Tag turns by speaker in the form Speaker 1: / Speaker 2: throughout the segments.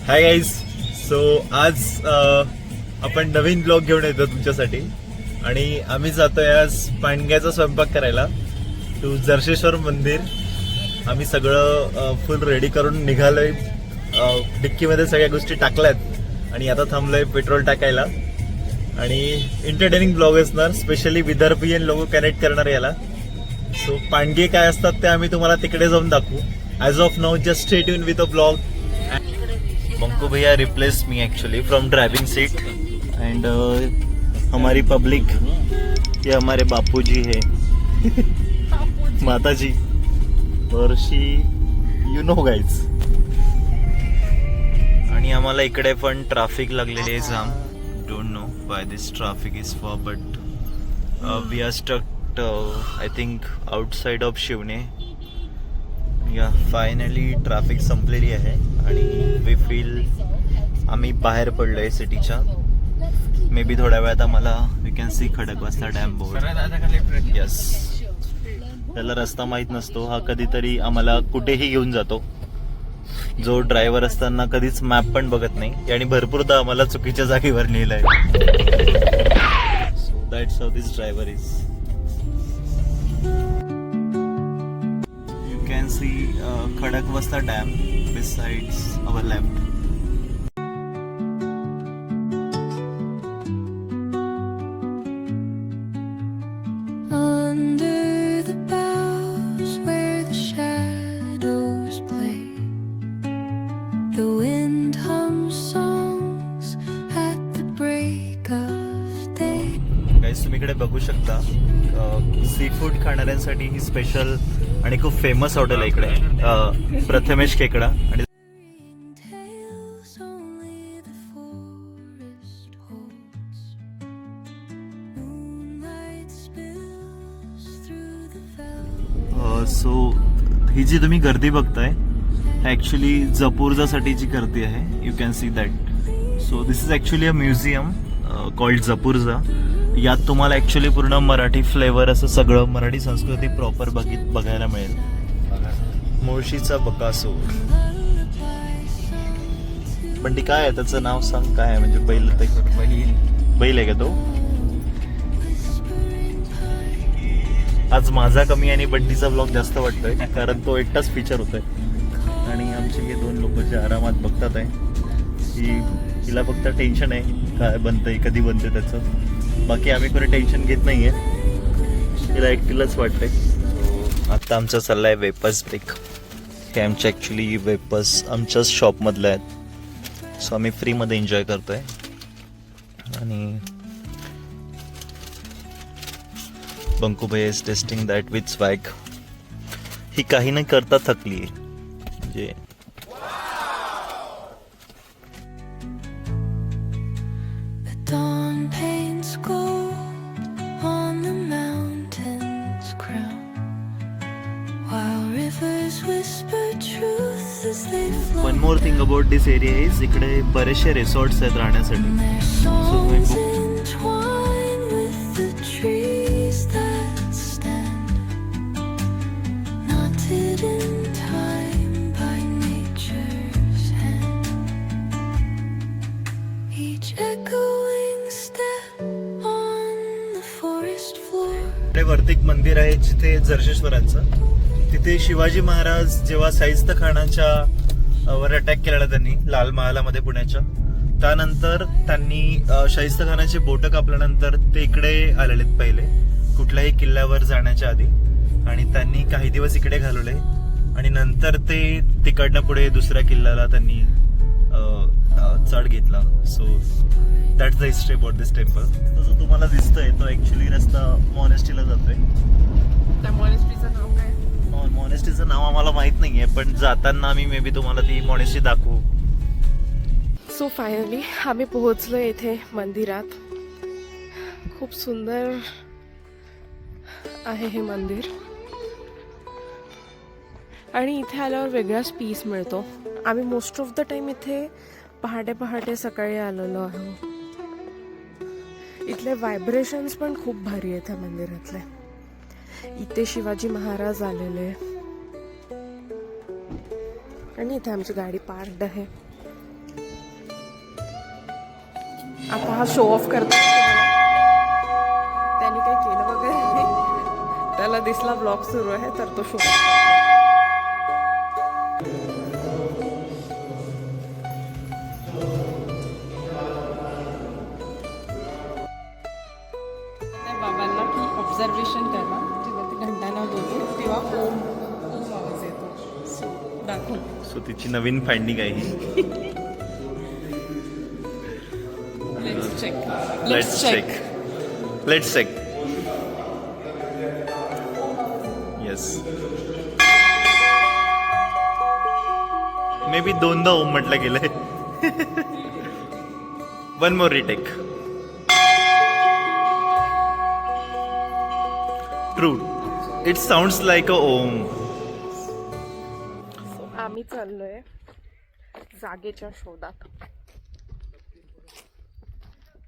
Speaker 1: Hi guys. So आज आपण नवीन blog घेऊन येतो तुमच्यासाठी आणि आम्ही जातोय आज पांडग्याचा स्वयंपाक करायला टू जर्शेश्वर मंदिर. आम्ही सगळं फुल रेडी करून निघालोय. डिक्कीमध्ये सगळ्या गोष्टी टाकल्यात आणि आता थांबलोय पेट्रोल टाकायला. आणि एंटरटेनिंग ब्लॉग असणार, स्पेशली विदर्भीयन लोक कनेक्ट करणार याला. सो पांडगे काय असतात ते आम्ही तुम्हाला तिकडे जाऊन दाखवू. As of now just stay tune with a blog. Banku भैया replace me actually from driving seat and हमारी पब्लिक ये हमारे बापू जी है माता जी और शी यू नो गाइज. आणि आम्हाला इकडे पण ट्रॅफिक लागलेली आहे jam. Don't know why this traffic is for but we are stuck I think outside of Shivane. या फायनली ट्रॅफिक संपलेली आहे आणि वी फील आम्ही बाहेर पडलोय सिटीच्या. मे बी थोड्या वेळात आम्हाला we can see Khadakwasla dam board. Yes, त्याला रस्ता माहीत नसतो. हा कधीतरी आम्हाला कुठेही घेऊन जातो. जो ड्रायव्हर असताना कधीच मॅप पण बघत नाही आणि भरपूरदा आम्हाला चुकीच्या जागेवर नेलाय. So that's how this driver is. Can see Khadakvasta Dam besides our left.
Speaker 2: Under the boughs where the shadows play, the wind hums songs at the break of day.
Speaker 1: Guys, तुम्ही इकडे बघू शकता सी फूड खाणाऱ्यांसाठी ही special आणि खूप famous hotel आहे इकडे, प्रथमेश खेकडा. आणि
Speaker 2: Tales only the forest holds. Moonlight spills through the velvet.
Speaker 1: So ही जी तुम्ही गर्दी बघताय ॲक्च्युली जपूर्जासाठी जी गर्दी आहे. You can see that. So this is actually a museum called जपूर्जा. यात तुम्हाला ॲक्च्युली पूर्ण मराठी फ्लेवर असं सगळं मराठी संस्कृती प्रॉपर बघायला मिळेल. मुळशीचा बकासूर. पण ती काय आहे, त्याचं नाव सांग काय आहे? म्हणजे बैल आहे का तो? आज माझा कमी आणि बंटीचा ब्लॉग जास्त वाटतोय कारण तो एकटाच फीचर होतोय आणि आमचे हे दोन लोक जे आरामात बघतात आहे की हिला फक्त टेन्शन आहे काय बनतंय कधी बनतंय त्याचं. बाकी आम्ही कोणी टेन्शन घेत नाहीये, तिला एकटीलाच वाटतंय. सो आता आमचा चाललाय वेपर्स ब्रेक. हे आमचे ॲक्च्युली वेपर्स आमच्याच शॉपमधले आहेत. सो आम्ही फ्रीमध्ये एन्जॉय करतोय. आणि बंकू भाई is testing that with swag. ही काही नाही करता थकली आहे म्हणजे.
Speaker 2: The dawn paints gold on the mountain's crown, while rivers whisper truth as they flow.
Speaker 1: One more thing about this area is इकडे बरेचसे रिसॉर्ट्स आहेत राहण्यासाठी.
Speaker 2: Their songs entwine with the trees that stand, knotted in time by nature's hand. Each echoing step on the forest floor.
Speaker 1: इकडे वरती एक मंदिर आहे जिथे जर्शेश्वरांचं. तिथे शिवाजी महाराज जेव्हा शाहिस्ता खानाच्या वर अटॅक केलेला त्यांनी लाल महालामध्ये पुण्याच्या, त्यानंतर त्यांनी शाहिस्ता खानाचे बोटं कापल्यानंतर ते इकडे आलेले पहिले कुठल्याही किल्ल्यावर जाण्याच्या आधी. आणि त्यांनी काही दिवस इकडे घालवले आणि नंतर ते तिकडनं पुढे दुसऱ्या किल्ल्याला त्यांनी चढ घेतला. So that's the history about this temple. जो तुम्हाला दिसतोय तो ऍक्च्युली रस्ता मॉनेस्ट्रीला जातोय.
Speaker 3: त्या मॉनेस्ट्रीचं नाव काय?
Speaker 1: मॉनेस्ट्रीचं नाव आम्हाला माहित नाहीये पण जाताना आम्ही मे बी तुम्हाला ती मॉनेस्ट्री दाखवू.
Speaker 3: सो फायनली आम्ही पोहोचलो इथे मंदिरात. खूप सुंदर आहे हे मंदिर आणि इथे आल्यावर वेगळाच पीस मिळतो. आम्ही मोस्ट ऑफ द टाइम इथे पहाटे पहाटे सकाळी आलेलो आहोत. इथले व्हायब्रेशन्स पण खूप भारी आहेत या मंदिरातले. इथे शिवाजी महाराज आलेले आणि इथे आमची गाडी पार्कड आहे. आता हा शो ऑफ करतो त्यांनी काही केलं वगैरे नाही, त्याला दिसला ब्लॉग सुरू आहे तर तो शो ऑफ करतो. त्या बाबांना की ऑब्झर्वेशन करा, जेव्हा ते घंटाना बोलतो तेव्हा ओम ओम आवाज येतो. सो दाखव.
Speaker 1: सो तिची नवीन फाइंडिंग आहे ही.
Speaker 3: Let's check.
Speaker 1: Let's check. Let's check. Yes. Maybe दोनदा ओम म्हटलं गेलंय. One more retake. True. It sounds like a ओम.
Speaker 3: आम्ही चाललोय जागेच्या शोधात.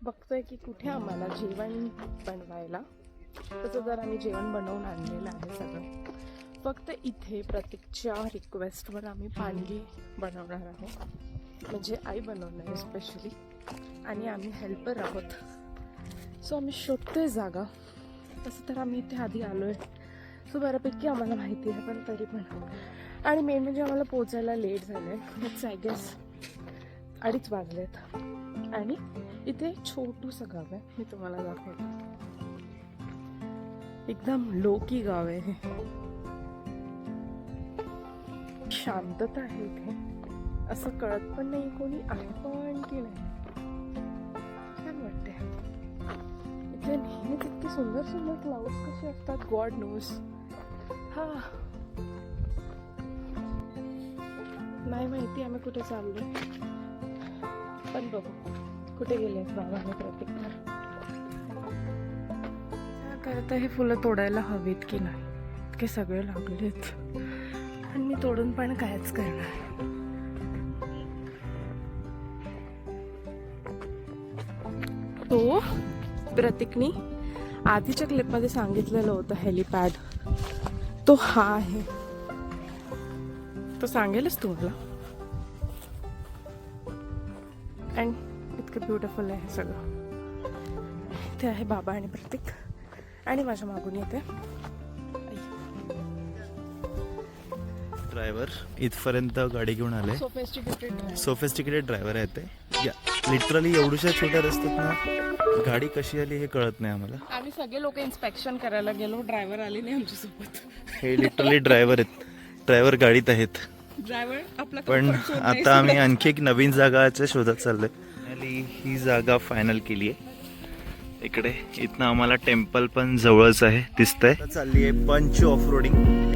Speaker 3: बघतोय की कुठे आम्हाला जेवण बनवायला. तसं जर आम्ही जेवण बनवून आणलेलं आहे सगळं, फक्त इथे प्रत्येकच्या रिक्वेस्टवर आम्ही पांडी बनवणार आहोत. म्हणजे आई बनवणार आहे स्पेशली, आणि आम्ही हेल्पर आहोत. सो आम्ही शोधतोय जागा. तसं तर आम्ही इथे आधी आलो आहे, सो बऱ्यापैकी आम्हाला माहिती आहे, पण तरी पण. आणि मेन म्हणजे आम्हाला पोचायला लेट झालं आहे. इट्स आय गेस 2:30 वाजलेत. आणि इथे एक छोटूसं गाव आहे, मी तुम्हाला दाखवतो. एकदम लोकी गाव आहे हे. शांतता आहे इथे, असं कळत पण नाही कोणी आहे पण की नाही. छान वाटते इथे. नेहमीच इतके सुंदर सुंदर क्लाउड्स कसे असतात, गॉड नोज. हा नाही माहिती आम्ही कुठे चाललो, पण बघू कुठे गेले बाबांनी प्रत्येक. करता हे फुलं तोडायला हवीत की नाही, इतके सगळे लागलेत आणि मी तोडून पण कायच करणार. तो प्रतीकनी आधीच्या क्लिपमध्ये सांगितलेलं होतं हेलिपॅड, तो हा आहे. तो सांगेलच तुम्हाला. अँड इतकं ब्युटिफुल आहे हे सगळं. ते आहे बाबा आणि प्रतीक, आणि माझ्या मागून येते
Speaker 1: ड्रायव्हर. इथपर्यंत गाडी घेऊन आले. सोफिस्टिकेटेड ड्रायव्हर आहे ते. लिटरली एवढ्याशा छोट्या रस्त्यात ना गाडी कशी आली हे कळत नाही आम्हाला.
Speaker 3: आम्ही सगळे लोक इन्स्पेक्शन करायला गेलो, ड्रायव्हर आले नाही आमच्यासोबत.
Speaker 1: हे लिटरली ड्रायव्हर आहेत. ड्रायव्हर गाडीत आहेत.
Speaker 3: ड्रायव्हर आपला
Speaker 1: पण आता आम्ही आणखी एक नवीन जागाच्या शोधात चाललोय. फायनली ही जागा फायनल केली आहे. इकडे इथनं आम्हाला टेम्पल पण जवळच आहे दिसतंय. चालली आहे पंच ऑफ रोडिंग.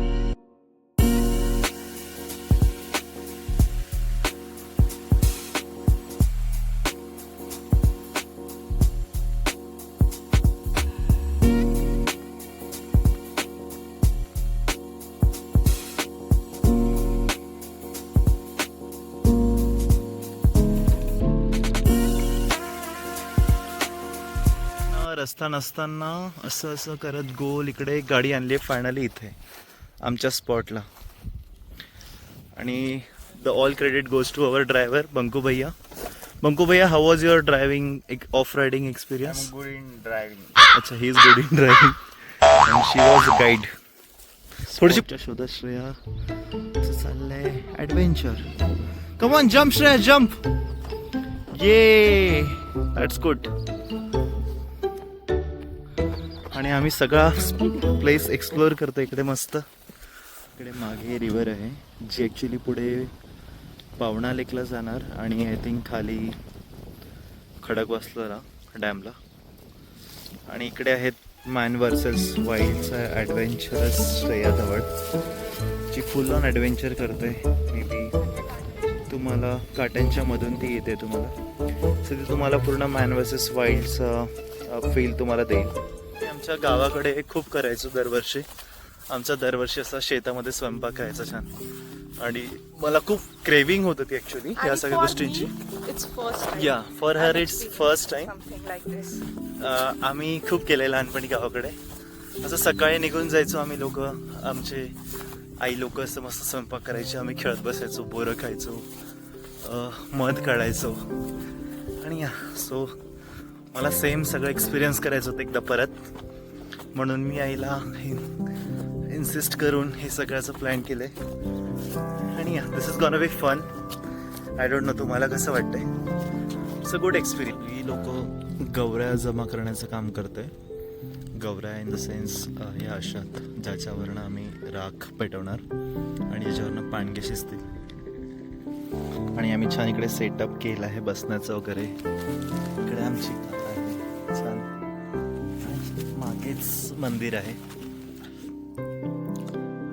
Speaker 1: रस्ता नसताना असं असं करत गोल इकडे एक गाडी आणली फायनली इथे आमच्या स्पॉटला. आणि the all credit goes to our driver Banku bhaiya. Banku bhaiya, how was your driving of riding experience?
Speaker 4: Good in driving.
Speaker 1: अच्छा, he is good in driving and she was guide. थोडीशी शोधा श्रेया. चाललंय adventure. Come on, jump Shreya, jump. Yeah that's good. आणि आम्ही सगळा place explore करतो इकडे मस्त. इकडे मागे रिव्हर आहे जी ॲक्च्युली पुढे पावणा लेकला जाणार आणि आय थिंक खाली खडकवासला डॅमला. आणि इकडे आहेत मॅन वर्सेस वाईल्डचा adventurous Shreya Dhawad ji full on adventure करते. मे बी तुम्हाला काट्यांच्या मधून ती येते तुम्हाला, सो ती तुम्हाला पूर्ण मॅन वर्सेस वाईल्डचा फील तुम्हाला देईल. आमच्या गावाकडे खूप करायचो दरवर्षी. आमचा दरवर्षी असा शेतामध्ये स्वयंपाक करायचा छान. आणि मला खूप क्रेविंग होत होती ॲक्च्युली या सगळ्या गोष्टींची. या for her it's first time. आम्ही खूप केलं लहानपणी गावाकडे. असं सकाळी निघून जायचो आम्ही लोक, आमचे आई लोक असं मस्त स्वयंपाक करायचे. आम्ही खेळत बसायचो, बोरं खायचो, मध काढायचो. आणि या सो मला सेम सगळं एक्सपिरियन्स करायचं होतं एकदा परत, म्हणून मी आईला इन्सिस्ट करून हे सगळ्याचं प्लॅन केलंय. आणि this is gonna be fun. I don't know तुम्हाला कसं वाटतंय. It's a good experience. ही लोक गवऱ्या जमा करण्याचं काम करतोय. गवऱ्या इन द सेन्स ह्या अशा ज्याच्यावरनं आम्ही राख पेटवणार आणि याच्यावरनं पाणगे शिजतील. आणि आम्ही छान इकडे सेटअप केलं आहे बसण्याचं वगैरे. इकडे आमची कथा आहे छान. आणि मागेच मंदिर आहे.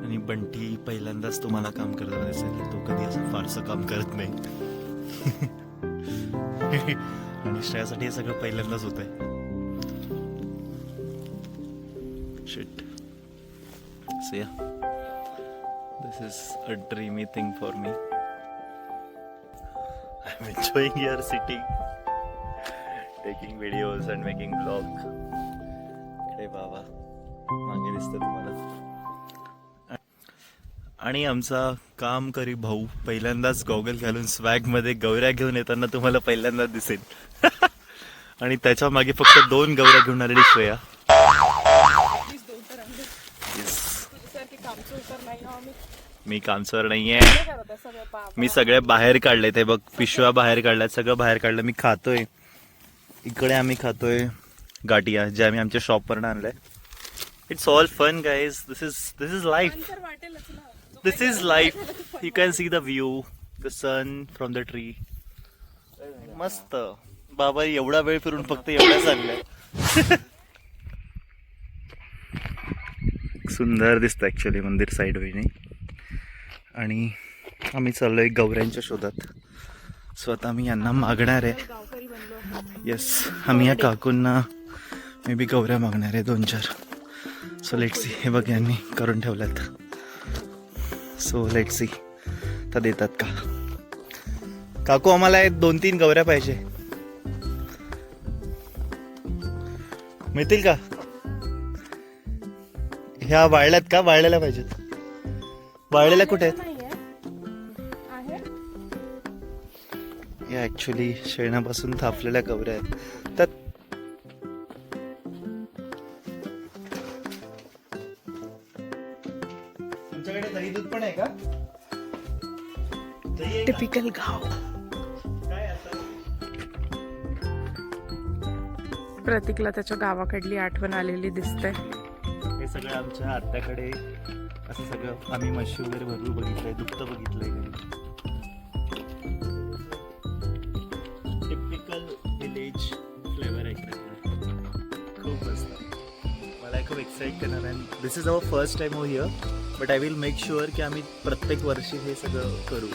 Speaker 1: आणि बंटी पहिल्यांदाच तुम्हाला काम करताना दिसेल. तो कधी असं फारसं काम करत नाही. आणि श्रेयासाठी हे सगळं पहिल्यांदाच होत आहे. Shit. So yeah, this is a dreamy thing for me. I'm enjoying here sitting, taking videos and making vlog. अरे बाबा मागे दिसतं तुम्हाला. आणि आमचा काम करी भाऊ पहिल्यांदाच गॉगल घालून स्वॅग मध्ये गवऱ्या घेऊन येताना तुम्हाला पहिल्यांदाच दिसेल. आणि त्याच्या मागे फक्त 2 गवऱ्या घेऊन आलेली श्रेया. मी कामचोर नाहीये. मी सगळे बाहेर काढले. ते बघ पिशव्या बाहेर काढल्यात, सगळं बाहेर काढलं. मी खातोय. इकडे आम्ही खातोय गाठिया जे आम्ही आमच्या शॉपवरनं आणलंय. It's all fun guys. This is life. This is life. You can see the view, the sun from the tree. मस्त. बाबा एवढा वेळ फिरून फक्त एवढं चाललंय. सुंदर दिसतं ऍक्च्युली मंदिर साईड वेने. आणि आम्ही चाललोय गवऱ्यांच्या शोधात. सो आता आम्ही यांना मागणार आहे. येस, आम्ही या काकूंना मे बी गवऱ्या मागणार आहे 2-4. So let see. हे बघ यांनी करून ठेवल्यात. सो लेट सी तर देतात का. काकू आम्हाला 2-3 गवऱ्या पाहिजे. मिळतील का. ह्या वाळल्यात का. वाळलेल्या पाहिजेत. वाळलेल्या कुठे आहेत. या ऍक्च्युली शेणापासून थापलेल्या गवऱ्या आहेत. त्यात तुमच्याकडे दही दूध पण आहे का.
Speaker 3: टिपिकल गाव. प्रतीकला त्याच्या गावाकडली आठवण आलेली दिसते.
Speaker 1: हे सगळं आमच्या आत्याकडे असं सगळं आम्ही म्हशी वगैरे भरपूर बघितलंय. दुभतं बघितलंय. टिपिकल विलेज फ्लेवर आहे. खूप मस्त. मला खूप एक्साइट करणार आहे. This is our first time over here, but I will make sure की आम्ही प्रत्येक वर्षी हे सगळं करू.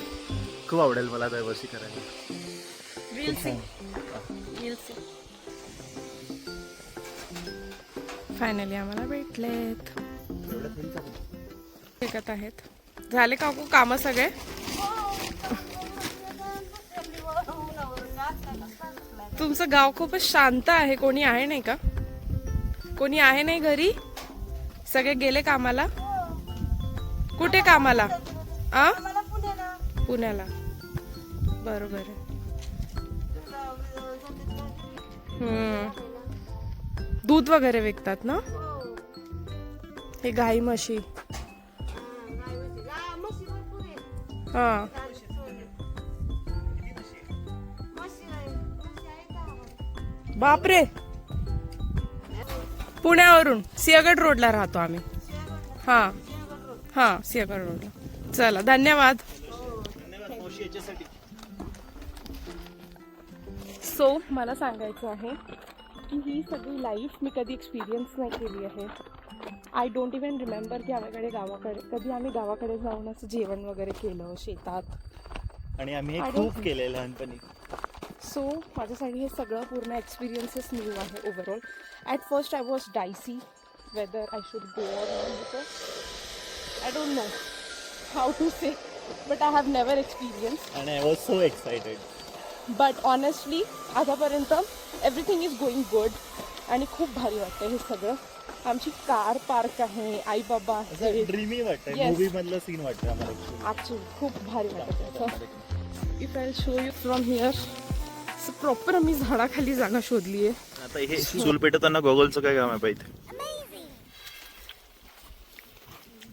Speaker 1: खूप आवडेल मला दरवर्षी करायला.
Speaker 3: फायनली आम्हाला भेटलेत. शिकत आहेत. झाले काकू कामं सगळे. तुमचं गाव खूपच शांत आहे. कोणी आहे नाही का. कोणी आहे नाही घरी. सगळे गेले कामाला. कुठे कामाला. पुण्याला. बरोबर आहे. दूध वगैरे विकतात ना. हे गाई म्हशी. हा. बापरे. पुण्यावरून सिंहगड रोडला राहतो आम्ही. हा हा सिंहगड रोडला. चला धन्यवाद. सो मला सांगायचं आहे की ही सगळी लाईफ मी कधी एक्सपिरियन्स नाही केली आहे. आय डोंट इवन रिमेंबर की कधी आम्ही गावाकडे जाऊन असं जेवण वगैरे केलं शेतात.
Speaker 1: आणि आम्ही हे खूप केलंय लहानपणी.
Speaker 3: सो माझ्यासाठी हे सगळं पूर्ण एक्सपिरियन्सेस न्यू आहे overall. At first I was dicey whether I should go or not because I don't know how to say, but I have never experience.
Speaker 1: आणि I was so excited.
Speaker 3: But honestly आतापर्यंत everything is going good. आणि खूप भारी वाटतं हे सगळं. आमची car park आहे. आई बाबा आहे.
Speaker 1: ड्रीमी वाटतं. मूवी मधलं सीन वाटतं आम्हाला.
Speaker 3: ॲक्च्युली खूप भारी वाटतं. If I show you from here. Proper आम्ही झाडाखाली जागा शोधली आहे.
Speaker 1: आता हे चूल पेटवताना गॉगलचं काय काम आहे पाहिजे.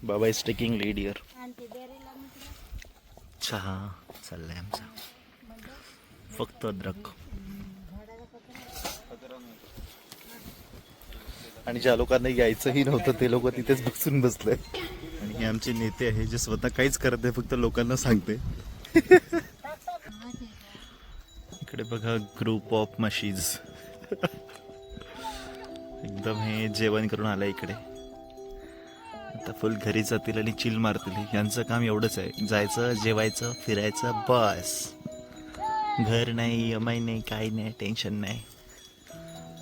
Speaker 1: बाबा इज टेकिंग लीड इयर. चहा चाललाय आमचा, फक्त अद्रक. आणि ज्या लोकांना यायचंही नव्हतं ते लोक तिथेच बसून बसले. आणि हे आमचे नेते आहे जे स्वतः काहीच करत नाही, फक्त लोकांना सांगते. इकडे बघा ग्रुप ऑफ मशीज. एकदम हे जेवण करून आलं इकडे. आता फुल घरी जातील आणि चिल मारतील. यांचं काम एवढंच आहे, जायचं, जेवायचं, फिरायचं, बस. घर नाही, EMI नाही, काही नाही, टेन्शन नाही,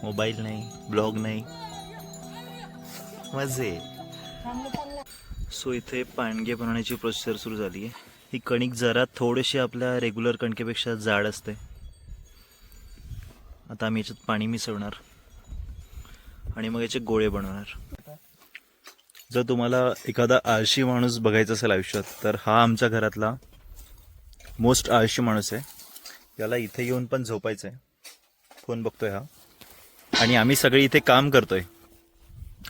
Speaker 1: मोबाईल नाही, ब्लॉग नाही, मजे. सो इथे पांडगे बनवण्याची प्रोसेस सुरू झाली आहे. ही कणिक जरा थोडीशी आपल्या रेग्युलर कणकेपेक्षा जाड असते. आता आम्ही याच्यात पाणी मिसळणार आणि मग याचे गोळे बनवणार. जर तुम्हाला एखादा आळशी माणूस बघायचा असेल आयुष्यात, तर हा आमच्या घरातला मोस्ट आळशी माणूस आहे. याला इथे येऊन पण झोपायचं आहे. फोन बघतोय हा, आणि आम्ही सगळे इथे काम करतोय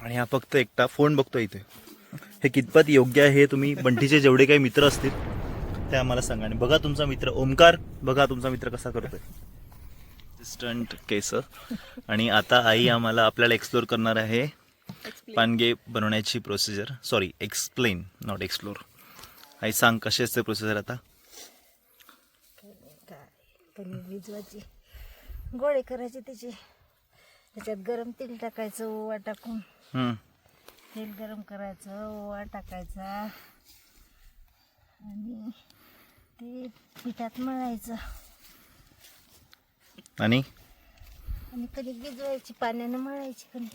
Speaker 1: आणि हा फक्त एकटा फोन बघतोय इथे. हे कितपत योग्य आहे हे तुम्ही बंटीचे जेवढे काही मित्र असतील ते आम्हाला सांगा. आणि बघा तुमचा मित्र ओमकार, बघा तुमचा मित्र कसा करतोय स्टंट केस. आणि आता आई आम्हाला आपल्याला एक्सप्लोर करणार आहे पानगे बनवण्याची procedure. Sorry, explain, not explore. आई सांग कशी असते प्रोसिजर आता.
Speaker 4: कणिक भिजवायची, गोळे करायचे त्याचे, त्याच्यात गरम तेल टाकायचं, ओवा टाकून तेल गरम करायचं, ओवा टाकायचा आणि ते पिठात मळायचं
Speaker 1: आणि
Speaker 4: कणिक भिजवायची, पाण्यानं मळायची कणिक.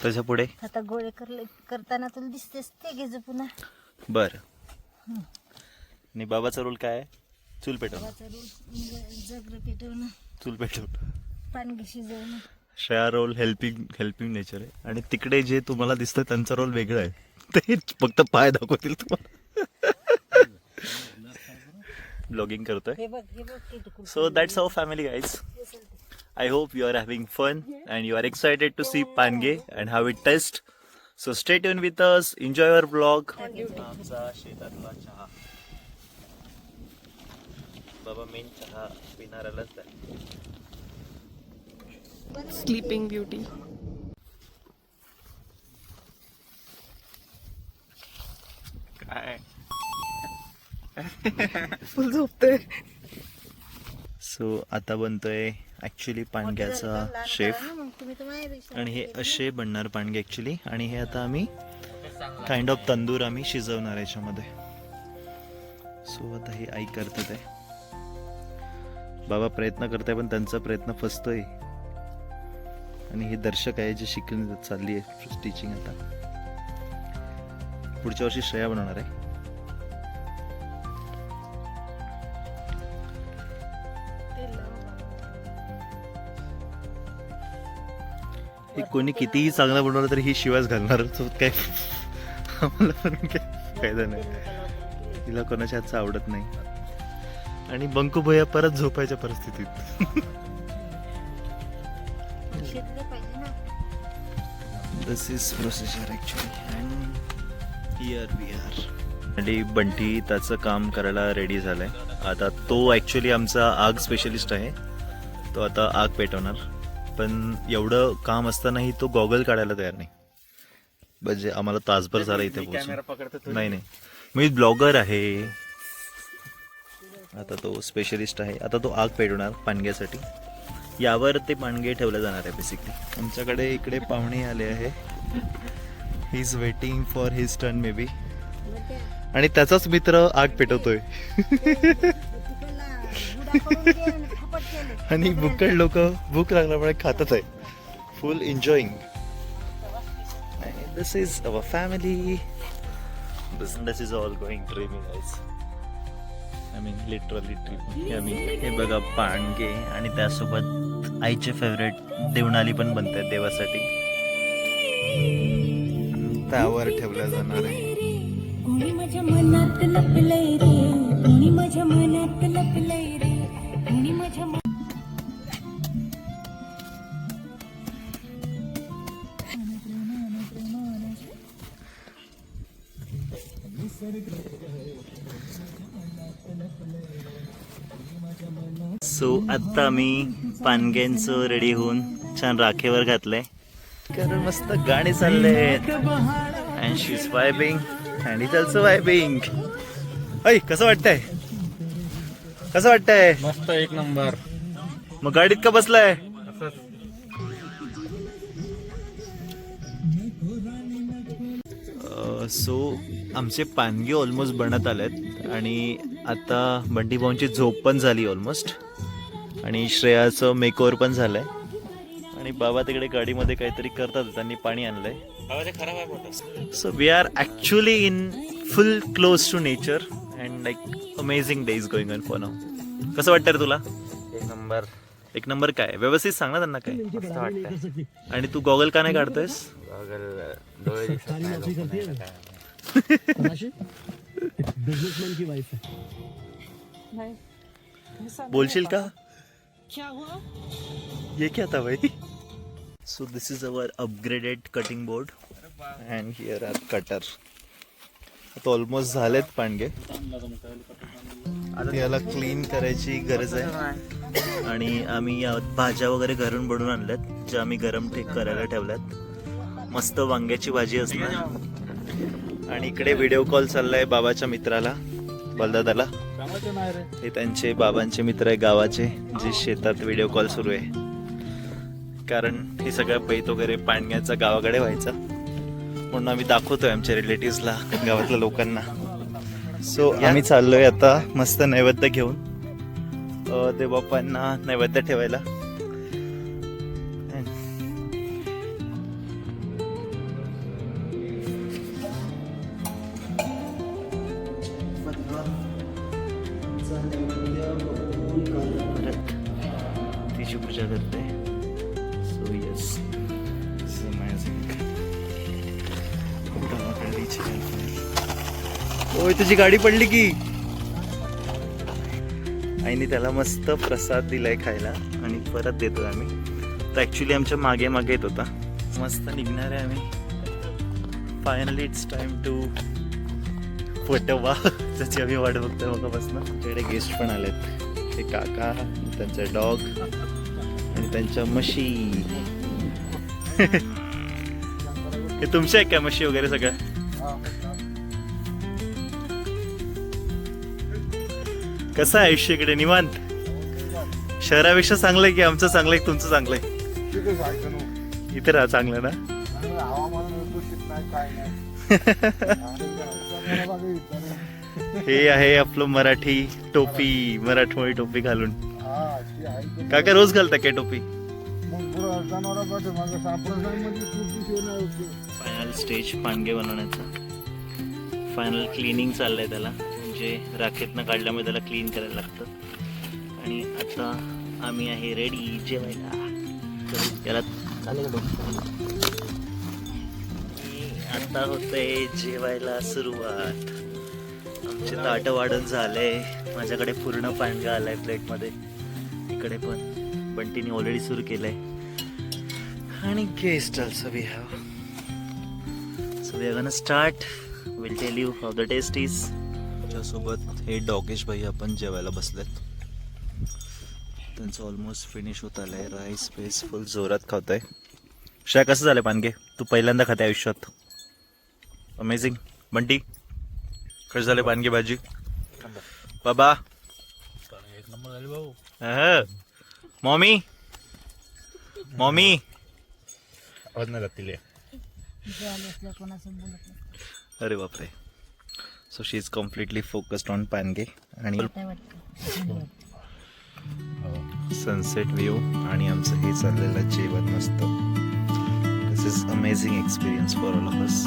Speaker 1: त्याच्या पुढे
Speaker 4: आता गोळे करताना तुला दिसतेस ते घ्यायचं पुन्हा.
Speaker 1: बर. आणि बाबाचा रोल काय आहे. चूल पेटवणं,
Speaker 4: जगर पेटवणं,
Speaker 1: चूल पेटवणं,
Speaker 4: पानगी शिजवणं.
Speaker 1: श्रेया रोल हेल्पिंग नेचर आहे. आणि तिकडे जे तुम्हाला दिसतं त्यांचा रोल वेगळा आहे. ते फक्त पाय दाखवतील तुम्हाला. ब्लॉगिंग करतोय.
Speaker 4: हे बघ ते
Speaker 1: So that's our family, guys. I hope you are having fun and you are excited to see Pange and how it tastes. So stay tuned with us. Enjoy our vlog. आमचा शेतातला चहा. बाबा main चहा पिणाऱ्यालाच द्या.
Speaker 3: Sleeping beauty.
Speaker 1: काय
Speaker 3: फुल झोपते.
Speaker 1: So आता बनतोय actually पांडग्याचा chef. आणि हे असे बनणार पांडगे ऍक्च्युली. आणि हे आता आम्ही काइंड ऑफ तंदूर आम्ही शिजवणार याच्यामध्ये. सो आता हे आई करतात आहे. बाबा प्रयत्न करताय पण त्यांचा प्रयत्न फसतोय. आणि हे दर्शक आहे जे शिकून चालली आहे टीचिंग. आता पुढच्या वर्षी श्रेया बनवणार आहे. हे कोणी कितीही चांगला बनवलं तरी ही शिवास घालणार. काय आम्हाला पण काय फायदा नाही. तिला कोणाच्या हातचं आवडत नाही. आणि बंकू भैया परत झोपायच्या परिस्थितीत. This is procedure actually and here we are. आणि बंटी त्याचं काम करायला रेडी झालाय. आता तो ऍक्च्युली आमचा आग स्पेशलिस्ट आहे. तो आता आग पेटवणार. पण एवढं काम असतानाही तो गॉगल काढायला तयार नाही. म्हणजे आम्हाला तासभर झाला इथे पोहोचून. नाही, मी ब्लॉगर आहे. आता तो स्पेशलिस्ट आहे. आता तो आग पेटवणार पानग्यासाठी. यावर ते पानगे ठेवले जाणार आहे बेसिकली. आमच्याकडे इकडे पाहुणे आले आहे. He is waiting for his turn may be. आणि त्याचाच मित्र आग पेटवतोय. आणि भुक्कड लोक भूक लागल्यामुळे खातच आहे. फुल enjoying. This is our family. Business is all going dreamy guys. I mean literally dreamy. हे बघा पांडगे आणि त्यासोबत आईचे फेवरेट देवणाली पण बनतात देवासाठी. त्यावर ठेवल्या जाणार आहे.
Speaker 5: कोणी माझ्या मनात लपलंय रे, कोणी माझ्या मनात लपलंय रे, कोणी माझ्या
Speaker 1: सो आता आम्ही पानग्यांचं रेडी होऊन छान राखेवर घातलंय कारण मस्त गाणी चालले and she is vibing and is also vibing. ऐ कसं वाटतंय कसं वाटतंय?
Speaker 6: मस्त एक नंबर.
Speaker 1: मग गाडीत का बसलाय? सो आमचे पानगे ऑलमोस्ट बनत आलेत आणि आता बंटी भाऊंची झोप पण झाली ऑलमोस्ट आणि श्रेयाचं मेकओव्हर पण झालंय आणि बाबा तिकडे गाडीमध्ये काहीतरी करतात त्यांनी पाणी आणलंय. So we are actually in full close to nature and like amazing days going on for now. कसं वाटतं रे तुला?
Speaker 6: एक नंबर.
Speaker 1: एक नंबर काय? व्यवस्थित सांग ना त्यांना काय
Speaker 6: मस्त वाटतंय.
Speaker 1: आणि तू गॉगल का नाही काढतोयस?
Speaker 6: डोळे दिसत नाही, लोकं नाही काय.
Speaker 1: बोलशील का? ये क्या था भाई? So this is our upgraded cutting board and here are cutter. आता ऑलमोस्ट झालेत पांडगे. आता याला क्लीन करायची गरज आहे आणि आम्ही या भाज्या वगैरे घरून बनवून आणल्यात ज्या आम्ही गरम करायला ठेवल्यात. मस्त वांग्याची भाजी असणार आणि इकडे व्हिडिओ कॉल चाललाय बाबाच्या मित्राला बलदादाला. हे त्यांचे बाबांचे मित्र आहे गावाचे जे शेतात व्हिडिओ कॉल सुरू आहे कारण हे सगळं पैत वगैरे पाण्याचा गावाकडे व्हायचा म्हणून आम्ही दाखवतोय आमच्या रिलेटिव्हजला गावातल्या लोकांना. सो आम्ही चाललोय आता मस्त नैवेद्य घेऊन देवबापांना नैवेद्य ठेवायला. तिची पूजा करते. सो येस ओय तुझी गाडी पडली की. आईने त्याला मस्त प्रसाद दिलाय खायला आणि परत देतोय आम्ही. तर ऍक्च्युली आमच्या मागे मागे येत होता. मस्त निघणार आहे आम्ही. फायनली इट्स टाइम टू वटवा त्याची आम्ही वाट बघतोय मगापासून. आमच्याकडे गेस्ट पण आलेत. हे काका त्यांचा डॉग आणि त्यांच्या म्हशी. हे तुमच्या आहे का म्हशी वगैरे सगळ्या? कसं आहे आयुष्य इकडे? निवांत? शहरापेक्षा चांगलंय की आमचं चांगलंय की तुमचं चांगलंय? इथे राहा चांगलं ना. हे आहे आपलं मराठी टोपी, मराठमोळी टोपी घालून. काका रोज घालता काय टोपी? फायनल स्टेज पानगे बनवण्याचा. फायनल क्लिनिंग चाललंय त्याला म्हणजे राखेतनं काढल्यामुळे त्याला क्लीन करायला लागतं. आणि आता आम्ही आहे रेडी जेवायला. याला आता होतंय जेवायला सुरुवात. आमचे ताटं वाढून झाले. माझ्याकडे पूर्ण पांडगा आलाय प्लेटमध्ये. इकडे पण बंटीने ऑलरेडी सुरू केलंय आणि guest also we have. So we are gonna start. Will tell you how the taste is. त्याच्यासोबत हे डॉगेश भाई आपण जेवायला बसलेत. त्यांचं ऑलमोस्ट फिनिश होत आलंय. राईस पेस फुल जोरात खावतोय. शाय कसं झालंय पानगे? तू पहिल्यांदा खाते आयुष्यात. अमेझिंग. बंटी कशी झाले पानगी भाजी? बाबा
Speaker 6: एक नंबर झाली भाऊ.
Speaker 1: मॉमी मॉमी
Speaker 6: आवाज नाही जातील.
Speaker 1: अरे बापरे. So she is completely focused on panage आणि सनसेट व्ह्यू आणि आमचं हे चाललेलं जेवण मस्त. This is amazing experience for all of us.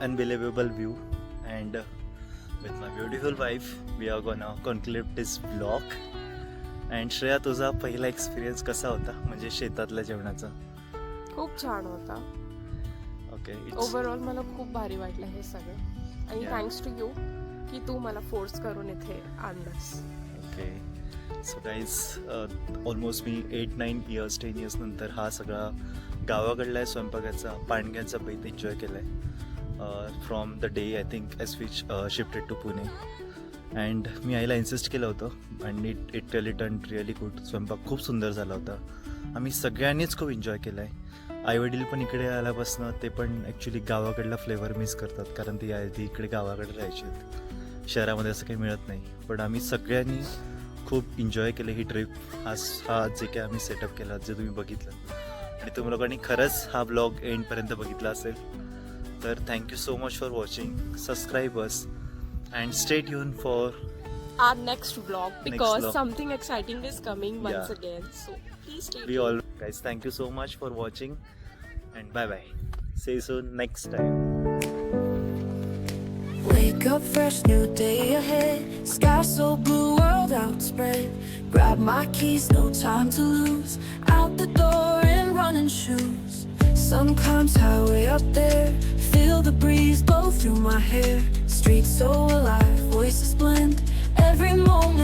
Speaker 1: unbelievable view, and with my beautiful wife we are gonna conclude this vlog. And Shreya, तुझा पहिला एक्सपिरियन्स कसा होता म्हणजे शेतातल्या जेवणाचा?
Speaker 3: खूप छान होता.
Speaker 1: ओके,
Speaker 3: ओव्हरऑल मला खूप भारी वाटलं हे सगळं, आणि
Speaker 1: Yeah.
Speaker 3: थँक्स टू यू की तू मला फोर्स करून इथे आणलंस.
Speaker 1: ओके. सो गाईज, ऑलमोस्ट मी 8-9 इयर्स 10 इयर्स नंतर हा सगळा गावाकडला स्वयंपाकाचा पाणग्याचा बेत एन्जॉय केला आहे from the day I think as which shifted to Pune. And मी आईला इन्सिस्ट केलं होतं and it turn really good. स्वयंपाक खूप सुंदर झाला होता. आम्ही सगळ्यांनीच खूप एन्जॉय केला आहे. आईवडील पण इकडे आल्यापासून ते पण ॲक्च्युली गावाकडला फ्लेवर मिस करतात, कारण ती आधी इकडे गावाकडे राहायचे. शहरामध्ये असं काही मिळत नाही. पण आम्ही सगळ्यांनी खूप एन्जॉय केलं ही ट्रिप. हा जे काही आम्ही सेटअप केला, जे तुम्ही बघितलं, आणि तुम्ही लोकांनी खरंच हा ब्लॉग एंडपर्यंत बघितला असेल तर thank you so much for watching. Subscribe us and stay tune for
Speaker 3: Our next vlog, because
Speaker 1: vlog.
Speaker 3: something exciting is coming once
Speaker 1: Yeah.
Speaker 3: again. So please stay
Speaker 1: we all guys. Thank you so much for watching and bye bye. See you soon next time.
Speaker 2: Wake up fresh, new day ahead. Sky so blue, world outspread. Grab my keys, no time to lose. Out the door in running shoes. Sun climbs highway up there. Feel the breeze blow through my hair. Streets so alive, voices blend. Every moment